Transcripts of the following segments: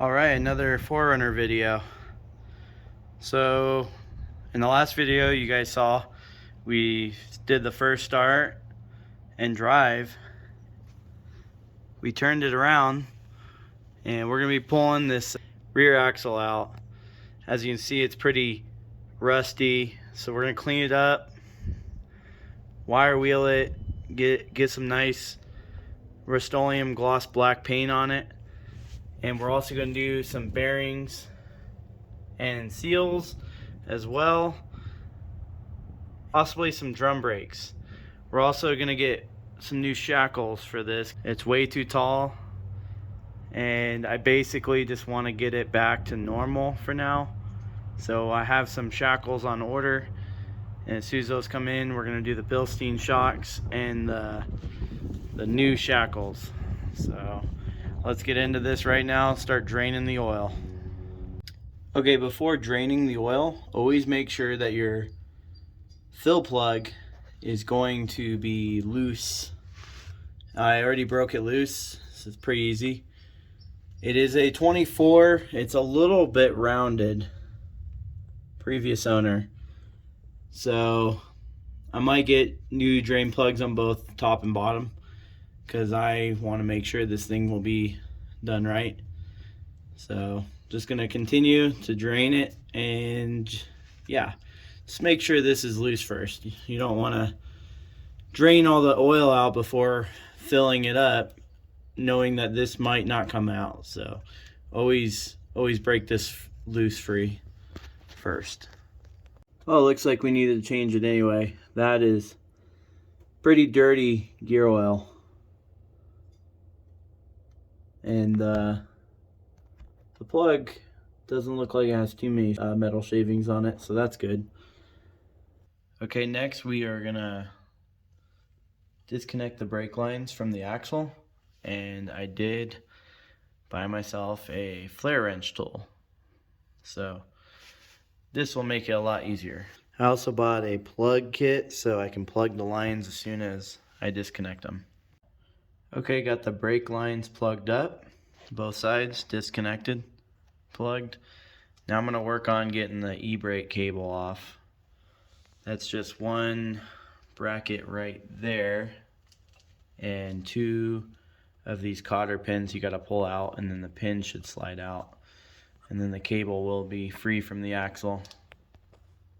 Alright, another 4runner video. So in the last video you guys saw, we did the first start and drive. We turned it around and we're gonna be pulling this rear axle out. As you can see, it's pretty rusty, so we're gonna clean it up, wire wheel it, get some nice Rust-Oleum gloss black paint on it. And we're also going to do some bearings and seals as well, possibly some drum brakes. We're also going to get some new shackles for this. It's way too tall and I basically just want to get it back to normal for now. So I have some shackles on order, and as soon as those come in, we're going to do the bilstein shocks and the new shackles. So let's get into this right now and start draining the oil. Okay, before draining the oil, always make sure that your fill plug is going to be loose. I already broke it loose, so it's pretty easy. It is a 24, it's a little bit rounded, previous owner. So I might get new drain plugs on both top and bottom, because I want to make sure this thing will be done right. So just going to continue to drain it, and yeah, just make sure this is loose first. You don't want to drain all the oil out before filling it up, knowing that this might not come out. So always break this loose free first. Well, it looks like we needed to change it anyway. That is pretty dirty gear oil. And the plug doesn't look like it has too many metal shavings on it, so that's good. Okay, next we are gonna disconnect the brake lines from the axle, and I did buy myself a flare wrench tool, so this will make it a lot easier. I also bought a plug kit so I can plug the lines as soon as I disconnect them. Okay, got the brake lines plugged up, both sides disconnected, plugged. Now I'm going to work on getting the e-brake cable off. That's just one bracket right there and two of these cotter pins you got to pull out, and then the pin should slide out, and then the cable will be free from the axle.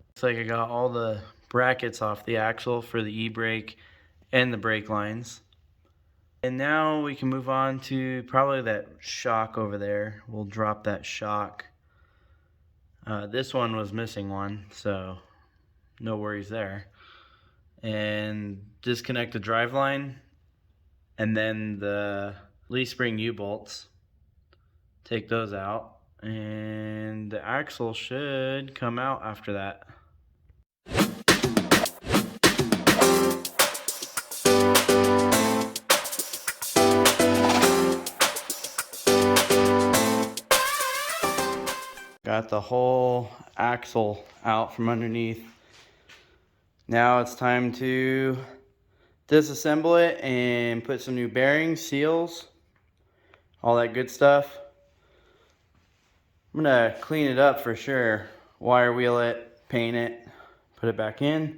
Looks like I got all the brackets off the axle for the e-brake and the brake lines. And now we can move on to probably that shock over there. We'll drop that shock. This one was missing one, so no worries there. And disconnect the drive line, and then the leaf spring U-bolts. Take those out, and the axle should come out after that. Got the whole axle out from underneath. Now it's time to disassemble it and put some new bearings, seals, all that good stuff. I'm gonna clean it up for sure. Wire wheel it, paint it, put it back in,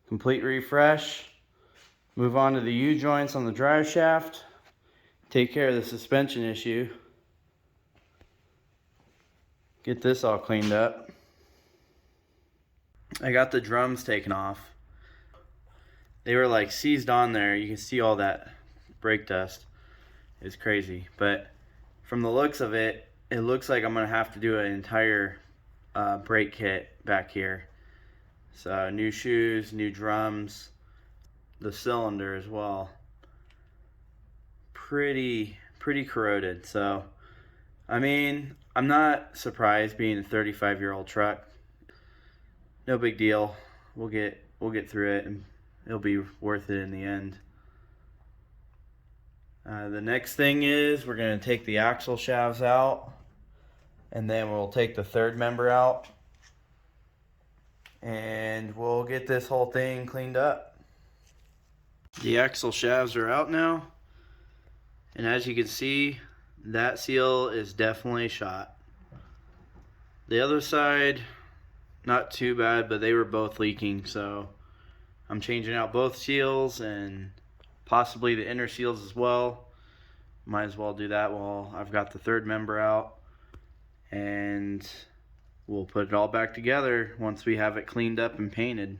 complete refresh. Move on to the U-joints on the drive shaft. Take care of the suspension issue. Get this all cleaned up. I got the drums taken off. They were like seized on there. You can see all that brake dust. It's crazy. But from the looks of it, it looks like I'm gonna have to do an entire brake kit back here. So new shoes, new drums, the cylinder as well. Pretty corroded. So I mean, I'm not surprised, being a 35-year-old truck. No big deal. We'll get through it, and it'll be worth it in the end. The next thing is we're going to take the axle shafts out, and then we'll take the third member out, and we'll get this whole thing cleaned up. The axle shafts are out now, and as you can see, that seal is definitely shot. The other side, not too bad, but they were both leaking, so I'm changing out both seals and possibly the inner seals as well. Might as well do that while I've got the third member out, and we'll put it all back together once we have it cleaned up and painted.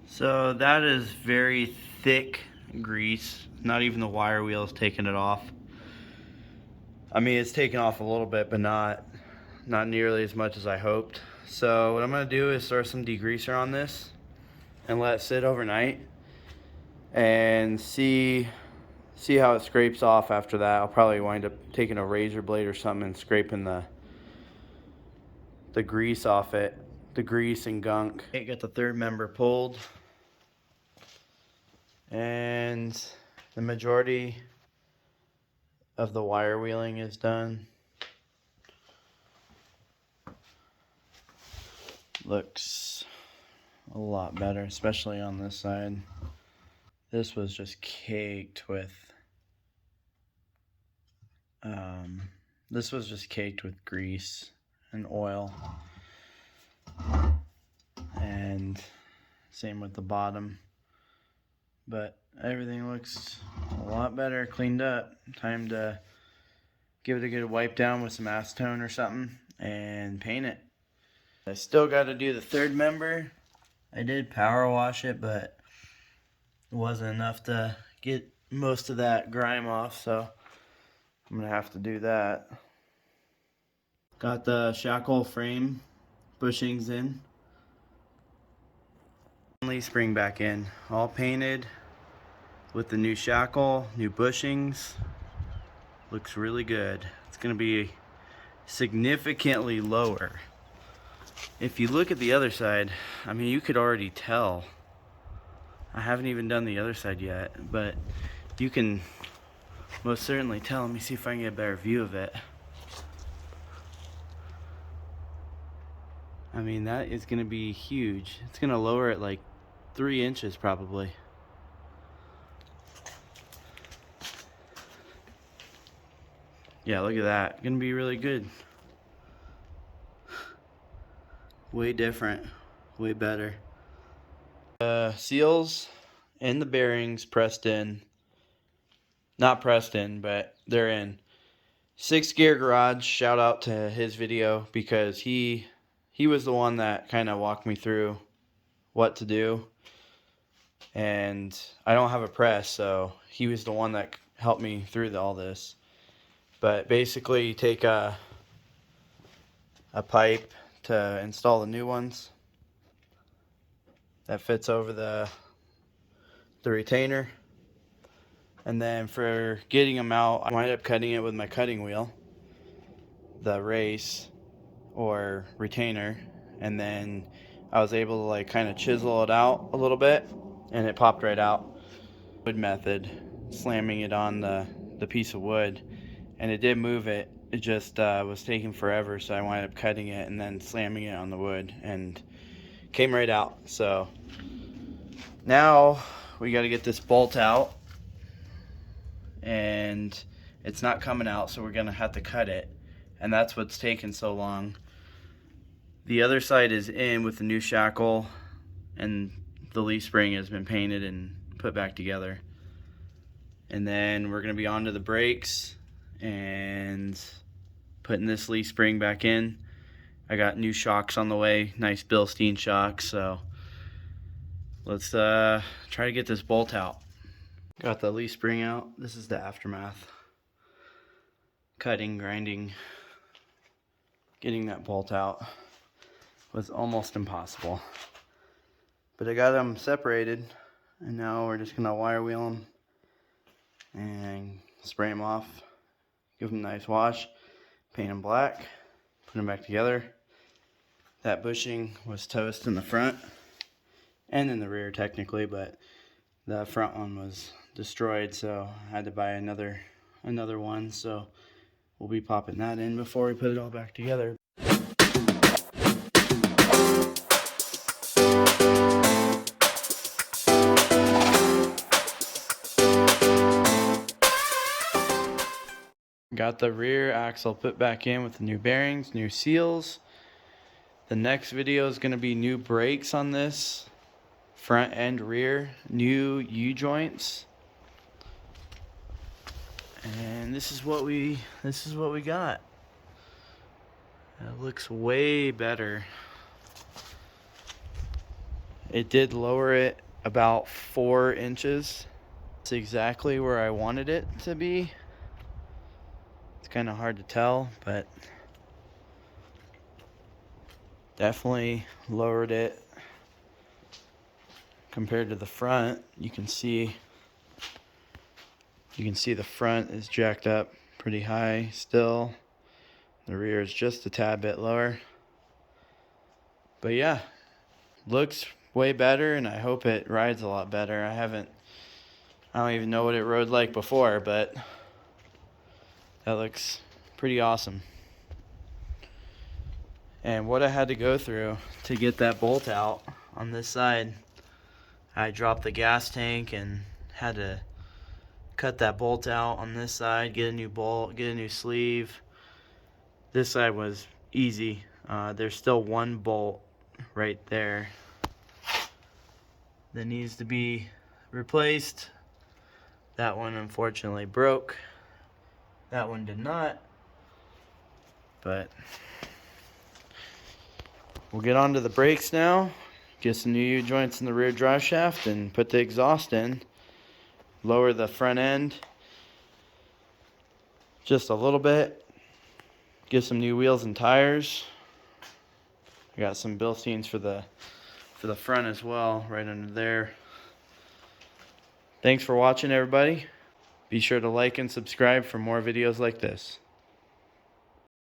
So that is very thick grease. Not even the wire wheel is taking it off. I mean, it's taken off a little bit, but not nearly as much as I hoped. So what I'm gonna do is throw some degreaser on this and let it sit overnight and see how it scrapes off after that. I'll probably wind up taking a razor blade or something and scraping the grease off it, the grease and gunk. Okay, got the third member pulled, and the majority of the wire wheeling is done. Looks a lot better, especially on this side. This was just caked with grease and oil, and same with the bottom. But everything looks a lot better, cleaned up. Time to give it a good wipe down with some acetone or something and paint it. I still got to do the third member. I did power wash it, but it wasn't enough to get most of that grime off, so I'm gonna have to do that. Got the shackle frame bushings in. Leaf spring back in, all painted with the new shackle, new bushings. Looks really good. It's gonna be significantly lower. If you look at the other side, I mean, you could already tell. I haven't even done the other side yet, but you can most certainly tell. Let me see if I can get a better view of it. I mean, that is gonna be huge. It's gonna lower it like 3 inches probably. Yeah, look at that. Gonna be really good. Way different, way better. Seals and the bearings pressed in. Not pressed in, but they're in. 6 Gear Garage, shout out to his video, because he was the one that kind of walked me through what to do. And I don't have a press, so he was the one that helped me through all this. But basically, you take a pipe to install the new ones that fits over the retainer, and then for getting them out, I wind up cutting it with my cutting wheel, the race or retainer, and then I was able to like kind of chisel it out a little bit, and it popped right out. Wood method, slamming it on the piece of wood, and it did move it. It just was taking forever, so I wound up cutting it and then slamming it on the wood, and came right out. So now we got to get this bolt out, and it's not coming out, so we're gonna have to cut it, and that's what's taking so long. The other side is in with the new shackle, and the leaf spring has been painted and put back together. And then we're gonna be on to the brakes and putting this leaf spring back in. I got new shocks on the way, nice Bilstein shocks, so let's try to get this bolt out. Got the leaf spring out. This is the aftermath. Cutting, grinding, getting that bolt out was almost impossible. But I got them separated, and now we're just gonna wire wheel them and spray them off, give them a nice wash, paint them black, put them back together. That bushing was toast in the front and in the rear technically, but the front one was destroyed, so I had to buy another one. So we'll be popping that in before we put it all back together. Got the rear axle put back in with the new bearings, new seals. The next video is going to be new brakes on this, front and rear, new U-joints. And this is what we got. It looks way better. It did lower it about 4 inches. It's exactly where I wanted it to be. It's kind of hard to tell, but definitely lowered it compared to the front. You can see the front is jacked up pretty high still. The rear is just a tad bit lower. But yeah, looks way better, and I hope it rides a lot better. I don't even know what it rode like before, but that looks pretty awesome. And what I had to go through to get that bolt out on this side, I dropped the gas tank and had to cut that bolt out on this side, get a new bolt, get a new sleeve. This side was easy. There's still one bolt right there that needs to be replaced. That one unfortunately broke. That one did not. But we'll get on to the brakes now, get some new U-joints in the rear drive shaft and put the exhaust in. Lower the front end just a little bit. Get some new wheels and tires. I got some Bilsteins for the front as well, right under there. Thanks for watching, everybody. Be sure to like and subscribe for more videos like this.